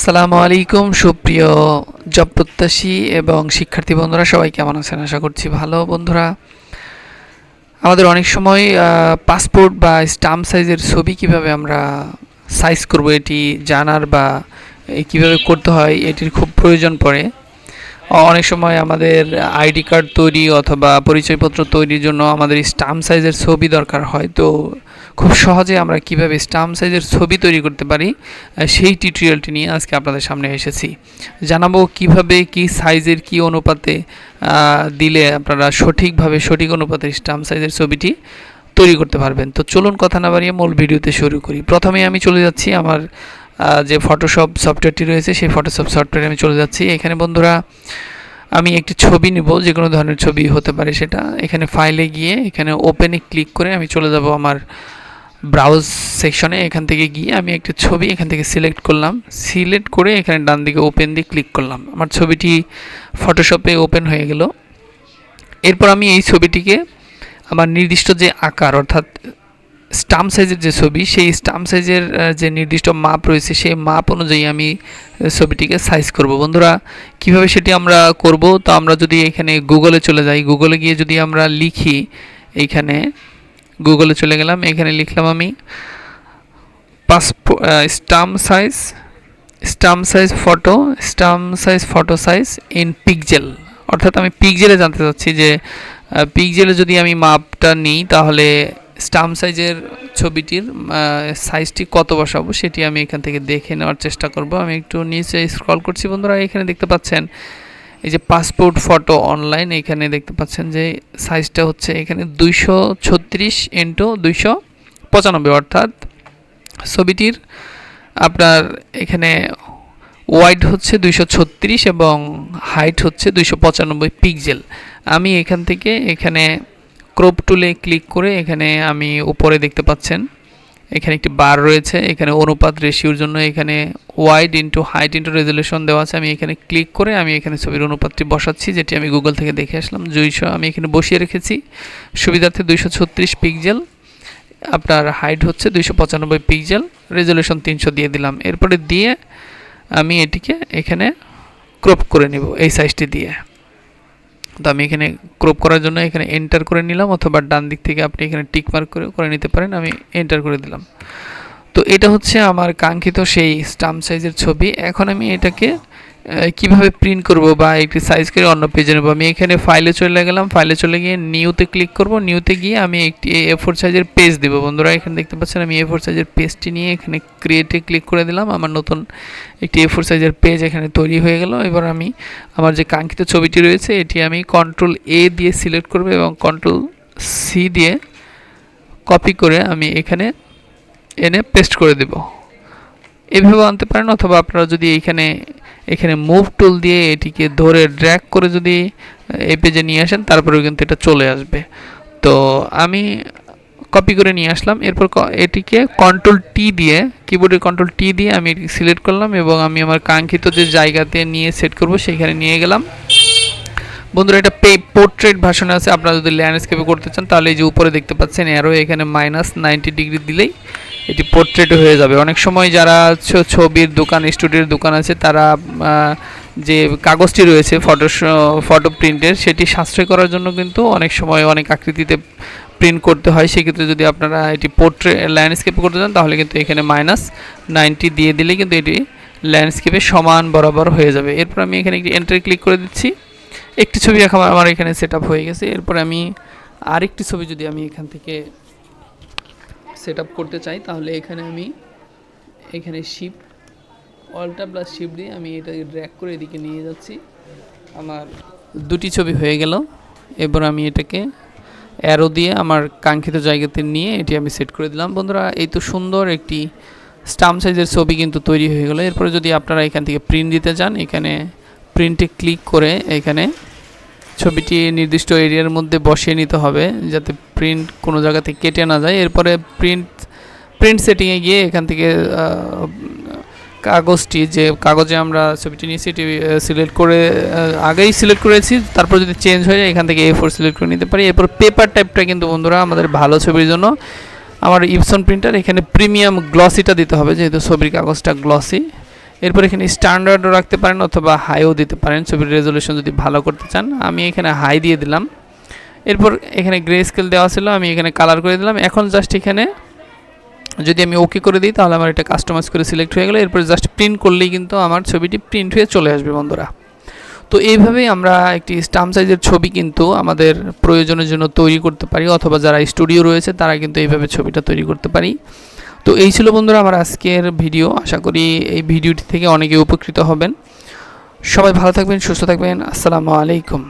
আসসালামু আলাইকুম সুপ্রিয় জব প্রত্যাশী এবং শিক্ষার্থী বন্ধুরা, সবাই কেমন আছেন? আশা করছি ভালো। বন্ধুরা, আমাদের অনেক সময় পাসপোর্ট বা স্টাম্প সাইজের ছবি কিভাবে আমরা সাইজ করব এটি জানার বা কিভাবে করতে হয় এটির খুব প্রয়োজন পড়ে। অনেক সময় আমাদের আইডি কার্ড তৈরি অথবা পরিচয়পত্র তৈরির জন্য আমাদের স্টাম্প সাইজের ছবি দরকার হয়। তো খুব সহজে আমরা কিভাবে স্টাম্প সাইজের ছবি তৈরি করতে পারি সেই টিউটোরিয়ালটি নিয়ে আজকে আপনাদের সামনে এসেছি। জানাবো কিভাবে কি সাইজের কি অনুপাতে দিলে আপনারা সঠিকভাবে সঠিক অনুপাতে স্টাম্প সাইজের ছবিটি তৈরি করতে পারবেন। তো চলুন কথা না বাড়িয়ে মূল ভিডিওতে শুরু করি। প্রথমে আমি চলে যাচ্ছি আমার যে ফটোশপ সফটওয়্যারটি রয়েছে সেই ফটোশপ সফটওয়্যারে আমি চলে যাচ্ছি। এখানে বন্ধুরা আমি একটি ছবি নিব, যে কোনো ধরনের ছবি হতে পারে সেটা। এখানে ফাইলে গিয়ে এখানে ওপেনে ক্লিক করে আমি চলে যাব আমার ব্রাউজ সেকশনে। এখান থেকে গিয়ে আমি একটা ছবি এখান থেকে সিলেক্ট করলাম। সিলেক্ট করে এখানে ডান দিকে ওপেন দিয়ে ক্লিক করলাম। আমার ছবিটি ফটোশপে ওপেন হয়ে গেল। এরপর আমি এই ছবিটিকে আমার নির্দিষ্ট যে আকার অর্থাৎ স্টাম্প সাইজের যে ছবি, সেই স্টাম্প সাইজের যে নির্দিষ্ট মাপ রয়েছে সেই মাপ অনুযায়ী আমি ছবিটিকে সাইজ করব। বন্ধুরা, কিভাবে সেটি আমরা করব? তো আমরা যদি এখানে গুগলে চলে যাই, গুগলে গিয়ে যদি আমরা লিখি, এইখানে গুগলে চলে গেলাম, এখানে লিখলাম আমি stamp size photo size in pixel. অর্থাৎ আমি পিক্সেলে জানতে চাচ্ছি যে পিক্সেলে যদি আমি মাপটা নিই তাহলে স্টাম্প সাইজের ছবিটির সাইজটি কত বসাবো সেটি আমি এখান থেকে দেখে নেওয়ার চেষ্টা করব। আমি একটু নিচে স্ক্রল করছি। বন্ধুরা, এখানে দেখতে পাচ্ছেন এই যে পাসপোর্ট ফটো অনলাইন, এখানে দেখতে পাচ্ছেন যে সাইজটা হচ্ছে এখানে 236x295, অর্থাৎ ছবিটির আপনার এখানে ওয়াইড হচ্ছে 236 এবং হাইট হচ্ছে 295 পিক্সেল। আমি এখান থেকে এখানে ক্রপ টুলে ক্লিক করে এখানে আমি উপরে দেখতে পাচ্ছেন এখানে একটি বার রয়েছে। এখানে অনুপাত রেশিওর জন্য এখানে wide into height into resolution দেওয়া আছে। আমি এখানে ক্লিক করে আমি এখানে ছবির অনুপাতটি বসাচ্ছি, যেটি আমি গুগল থেকে দেখে আসলাম। 200 আমি এখানে বসিয়ে রেখেছি সুবিধার্থে। 236 পিক্সেল, আপনার হাইট হচ্ছে 295 পিক্সেল, রেজলিউশন 300 দিয়ে দিলাম। এরপরে দিয়ে আমি এটিকে এখানে ক্রপ করে নিব এই সাইজটি দিয়ে। তো আমি এখানে ক্রপ করার জন্য এখানে এন্টার করে নিলাম, অথবা ডান দিক থেকে আপনি এখানে টিক মার্ক করে নিতে পারেন। আমি এন্টার করে দিলাম। তো এটা হচ্ছে আমার কাঙ্ক্ষিত সেই স্টাম্প সাইজের ছবি। এখন আমি এটাকে কিভাবে প্রিন্ট করব বা একটি সাইজ করে অন্য পেজে নেব, আমি এখানে ফাইলে চলে গেলাম। ফাইলে চলে গিয়ে নিউতে ক্লিক করব। নিউতে গিয়ে আমি একটি A4 সাইজের পেজ দেব। বন্ধুরা, এখানে দেখতে পাচ্ছেন আমি A4 সাইজের পেজটি নিয়ে এখানে ক্রিয়েটে ক্লিক করে দিলাম। আমার নতুন একটি A4 সাইজের পেজ এখানে তৈরি হয়ে গেল। এবার আমি আমার যে কাঙ্ক্ষিত ছবিটি রয়েছে এটি আমি Ctrl+A দিয়ে সিলেক্ট করব এবং Ctrl+C দিয়ে কপি করে আমি এখানে এনে পেস্ট করে দেব। এভাবে আনতে পারেন, অথবা আপনারা যদি এখানে মুভ টুল দিয়ে এটিকে ধরে ড্র্যাগ করে যদি এই পেজে নিয়ে আসেন তারপরেও কিন্তু এটা চলে আসবে। তো আমি কপি করে নিয়ে আসলাম। এরপর এটিকে Ctrl+T দিয়ে, কিবোর্ডের Ctrl+T দিয়ে আমি এটি সিলেক্ট করলাম এবং আমি আমার কাঙ্ক্ষিত যে জায়গাতে নিয়ে সেট করব সেখানে নিয়ে গেলাম। বন্ধুরা, এটা পোর্ট্রেট ভার্সনে আছে। আপনারা যদি ল্যান্ডস্কেপে করতে চান তাহলে এই যে উপরে দেখতে পাচ্ছেন অ্যারো, এখানে -90 ডিগ্রি দিলেই এটি পোর্ট্রেট হয়ে যাবে। অনেক সময় যারা ছবির দোকান, স্টুডিওর দোকান আছে, তারা যে কাগজটি রয়েছে ফটো প্রিন্টের, সেটি সাশ্রয় করার জন্য কিন্তু অনেক সময় অনেক আকৃতিতে প্রিন্ট করতে হয়। সেক্ষেত্রে যদি আপনারা এটি ল্যান্ডস্কেপে করতে চান তাহলে কিন্তু এখানে -90 দিয়ে দিলে কিন্তু এটি ল্যান্ডস্কেপে সমান বরাবর হয়ে যাবে। এরপর আমি এখানে একটি এন্টার ক্লিক করে দিচ্ছি। একটি ছবি আমার এখানে সেট আপ হয়ে গেছে। এরপর আমি আরেকটি ছবি যদি আমি এখান থেকে সেট আপ করতে চাই তাহলে এখানে শিফট Alt+Shift দিয়ে আমি এটাকে ড্র্যাগ করে এদিকে নিয়ে যাচ্ছি। আমার দুটি ছবি হয়ে গেল। এবার আমি এটাকে অ্যারো দিয়ে আমার কাঙ্ক্ষিত জায়গাতে নিয়ে এটি আমি সেট করে দিলাম। বন্ধুরা, এই তো সুন্দর একটি স্টাম্প সাইজের ছবি কিন্তু তৈরি হয়ে গেল। এরপরে যদি আপনারা এখান থেকে প্রিন্ট দিতে চান, এখানে প্রিন্টে ক্লিক করে এখানে ছবিটি নির্দিষ্ট এরিয়ার মধ্যে বসিয়ে নিতে হবে যাতে প্রিন্ট কোনো জায়গা থেকে কেটে না যায়। এরপরে প্রিন্ট সেটিংয়ে গিয়ে এখান থেকে কাগজটি, যে কাগজে আমরা ছবিটি নিয়েছি এটি সিলেক্ট করে আগেই সিলেক্ট করেছি, তারপর যদি চেঞ্জ হয়ে যায় এখান থেকে A4 সিলেক্ট করে নিতে পারি। এরপর পেপার টাইপটা কিন্তু বন্ধুরা আমাদের ভালো ছবির জন্য আমার ইপসন প্রিন্টার এখানে প্রিমিয়াম গ্লসিটা দিতে হবে, যেহেতু ছবির কাগজটা গ্লসি। এরপর এখানে স্ট্যান্ডার্ডও রাখতে পারেন অথবা হাইও দিতে পারেন ছবির রেজলিউশন যদি ভালো করতে চান। আমি এখানে হাই দিয়ে দিলাম। এরপর এখানে গ্রে স্কেল দেওয়া ছিল, আমি এখানে কালার করে দিলাম। এখন জাস্ট এখানে যদি আমি ওকে করে দিই তাহলে আমার এটা কাস্টমাইজ করে সিলেক্ট হয়ে গেল। এরপর জাস্ট প্রিন্ট করলেই কিন্তু আমার ছবিটি প্রিন্ট হয়ে চলে আসবে বন্ধুরা। তো এইভাবেই আমরা একটি স্টাম্প সাইজের ছবি কিন্তু আমাদের প্রয়োজনের জন্য তৈরি করতে পারি, অথবা যারা স্টুডিও রয়েছে তারা কিন্তু এইভাবে ছবিটা তৈরি করতে পারি। তো এই ছিল বন্ধুরা আমার আজকের ভিডিও। আশা করি এই ভিডিওটি থেকে অনেকে উপকৃত হবেন। সবাই ভালো থাকবেন, সুস্থ থাকবেন। আসসালামু আলাইকুম।